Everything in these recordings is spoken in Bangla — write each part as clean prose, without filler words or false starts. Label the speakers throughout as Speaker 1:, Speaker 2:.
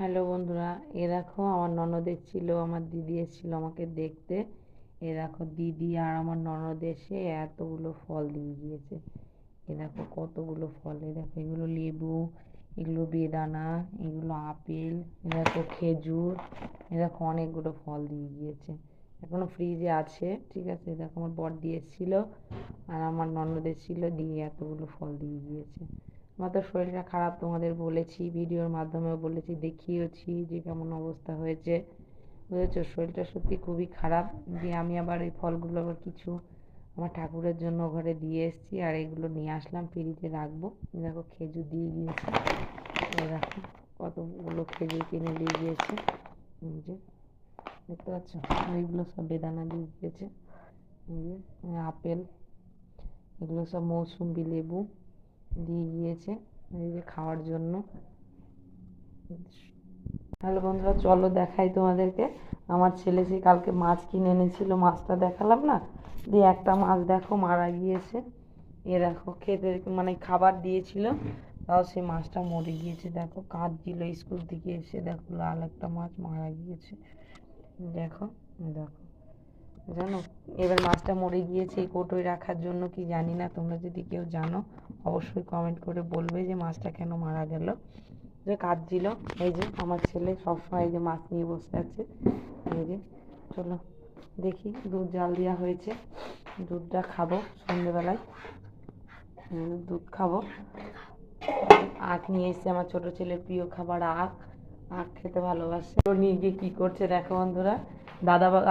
Speaker 1: হ্যালো বন্ধুরা, এ দেখো আমার ননদ এসেছিল, আমার দিদি এসেছিল আমাকে দেখতে। এ দেখো দিদি আর আমার ননদ এসে এতগুলো ফল দিয়ে গিয়েছে। এ দেখো কতগুলো ফল, এ দেখো এগুলো লেবু, এগুলো বেদানা, এগুলো আপেল, এ দেখো খেজুর, এ দেখো অনেকগুলো ফল দিয়ে গিয়েছে। এখনো ফ্রিজে আছে, ঠিক আছে। এ দেখো আমার বর দিয়ে এসেছিল আর আমার ননদ এসেছিল, দিয়ে এতগুলো ফল দিয়ে গিয়েছে। আমার তো শরীরটা খারাপ, তোমাদের বলেছি, ভিডিওর মাধ্যমেও বলেছি, দেখিয়েছি যে কেমন অবস্থা হয়েছে, বুঝেছো। শরীরটা সত্যি খুবই খারাপ। দিয়ে আমি আবার এই ফলগুলো আবার কিছু আমার ঠাকুরের জন্য ঘরে দিয়ে এসেছি, আর এগুলো নিয়ে আসলাম ফ্রিজে রাখবো। দেখো খেজুর দিয়ে গিয়েছে, দেখো কতগুলো খেজুর কিনে দিয়ে গিয়েছে, এই যে দেখতে পাচ্ছ। এইগুলো সব বেদানা দিয়ে গিয়েছে, এই যে আপেল, এগুলো সব মৌসুম্বি লেবু দিয়ে গিয়েছে এই যে খাওয়ার জন্য। হ্যালো বন্ধুরা, চলো দেখাই তোমাদেরকে। আমার ছেলে সে কালকে মাছ কিনে এনেছিল, মাছটা দেখালাম না, দিয়ে একটা মাছ দেখো মারা গিয়েছে। এ দেখো খেতে মানে খাবার দিয়েছিল, তাও সেই মাছটা মরে গিয়েছে। দেখো কাঁদছিল স্কুল থেকে এসে, দেখো লাল একটা মাছ মারা গিয়েছে। দেখো দেখো জানো, এবার মাছটা মরে গিয়েছে এই কৌটোয় রাখার জন্য কি জানি না, তোমরা যদি কেউ জানো অবশ্যই কমেন্ট করে বলবে যে মাছটা কেন মারা গেল। যে কাঁদছিল, এই যে আমার ছেলে সবসময় এই যে মাছ নিয়ে বসে আছে, এই যে। চলো দেখি, দুধ জাল দেওয়া হয়েছে, দুধটা খাবো সন্ধ্যেবেলায়, দুধ খাবো। আখ নিয়ে এসছে, আমার ছোট ছেলের প্রিয় খাবার আখ, আখ খেতে ভালোবাসে। ও নিয়ে গিয়ে কী করছে দেখো বন্ধুরা,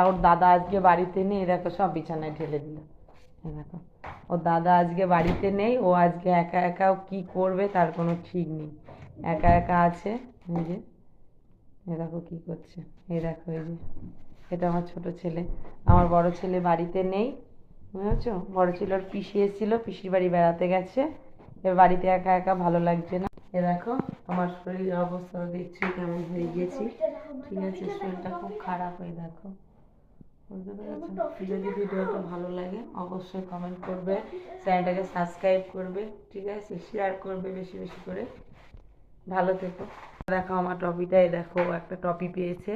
Speaker 1: ওর দাদা আজকে বাড়িতে নেই, দেখো সব বিছানায় ঢেলে দিল। দেখো ওর দাদা আজকে বাড়িতে নেই, ও আজকে একা একাও কি করবে তার কোনো ঠিক নেই, একা একা আছে। এই যে এ দেখো কী করছে, এই দেখো এই যে এটা আমার ছোট ছেলে। আমার বড় ছেলে বাড়িতে নেই, বুঝেছো। বড় ছেলে ওর পিসি এসেছিল, পিসির বাড়ি বেড়াতে গেছে, এবার বাড়িতে একা একা ভালো লাগছে না। এ দেখো আমার শরীরের অবস্থা দেখছি কেমন হয়ে গেছি, ঠিক আছে। শরীরটা খুব খারাপ, হয়ে দেখো, বুঝতে পেরেছো। যদি ভিডিওটা ভালো লাগে অবশ্যই কমেন্ট করবে, চ্যানেলটাকে সাবস্ক্রাইব করবে, ঠিক আছে, শেয়ার করবে বেশি বেশি করে। ভালো থেকো। দেখো আমার টপিটা, দেখো একটা টপি পেয়েছে,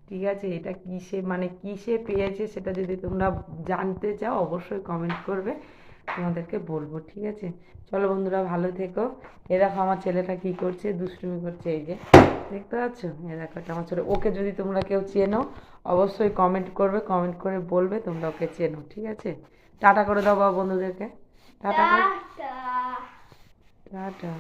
Speaker 1: ঠিক আছে। এটা কিসে মানে কিসে পেয়েছে সেটা যদি তোমরা জানতে চাও অবশ্যই কমেন্ট করবে, তোমাদেরকে বলবো, ঠিক আছে। চলো বন্ধুরা ভালো থেকো। এ দেখো আমার ছেলেটা কি করছে, দুষ্টুমি করছে, এই যে দেখতে পাচ্ছ। এ দেখো এটা আমার ছেলে, ওকে যদি তোমরা কেউ চেনো অবশ্যই কমেন্ট করবে, কমেন্ট করে বলবে তোমরা ওকে চেনো, ঠিক আছে। টাটা করে দাও বাবা বন্ধুদেরকে, টাটা করে, টাটা।